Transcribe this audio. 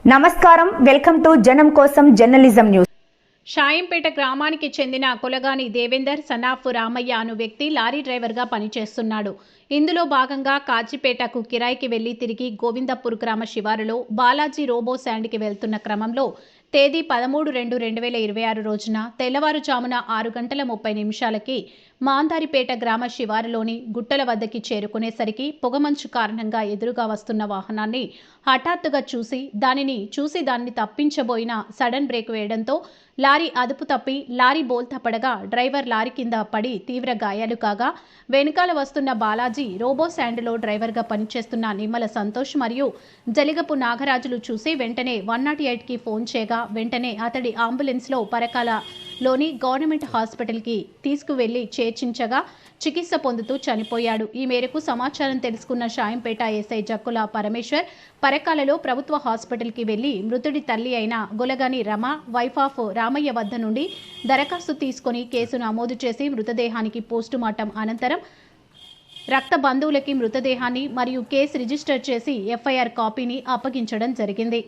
నమస్కారం, welcome to జనం కోసం జర్నలిజం న్యూస్. షాయంపేట గ్రామానికి చెందిన కొలగాని దేవేందర్ సనాఫ్ రామయ్య అను వ్యక్తి లారీ డ్రైవర్గా పనిచేస్తున్నాడు. ఇందులో భాగంగా కాజీపేటకు కిరాయికి వెళ్లి తిరిగి గోవిందపూర్ గ్రామ శివారులో బాలాజీ రోబో శాండ్కి వెళ్తున్న క్రమంలో తేదీ 13/2/2026 రోజున తెల్లవారుజామున 6:30 మాందారిపేట గ్రామ శివారులోని గుట్టల వద్దకి చేరుకునేసరికి పొగమంచు కారణంగా ఎదురుగా వస్తున్న వాహనాన్ని హఠాత్తుగా చూసి దాన్ని తప్పించబోయిన సడన్ బ్రేక్ వేయడంతో లారీ అదుపు తప్పి లారీ బోల్తా పడగా డ్రైవర్ లారీ కింద పడి తీవ్ర గాయాలు కాగా, వెనుకాల వస్తున్న బాలాజీ రోబో శాండ్లో డ్రైవర్గా పనిచేస్తున్న నిమ్మల సంతోష్ మరియు జలిగపు నాగరాజులు చూసి వెంటనే 108కి ఫోన్ చేయగా వెంటనే అతడి అంబులెన్స్లో పరకాలలోని గవర్నమెంట్ హాస్పిటల్కి తీసుకువెళ్లి చేర్చించగా చికిత్స పొందుతూ చనిపోయాడు. ఈ మేరకు సమాచారం తెలుసుకున్న షాయంపేట ఎస్ఐ జక్కుల పరమేశ్వర్ పరకాలలో ప్రభుత్వ హాస్పిటల్కి వెళ్లి మృతుడి తల్లి అయిన గొలగాని రమ, వైఫ్ ఆఫ్ రామయ్య వద్ద నుండి దరఖాస్తు తీసుకుని కేసు నమోదు చేసి మృతదేహానికి పోస్టుమార్టం అనంతరం రక్త బంధువులకి మృతదేహాన్ని మరియు కేసు రిజిస్టర్ చేసి ఎఫ్ఐఆర్ కాపీని అప్పగించడం జరిగింది.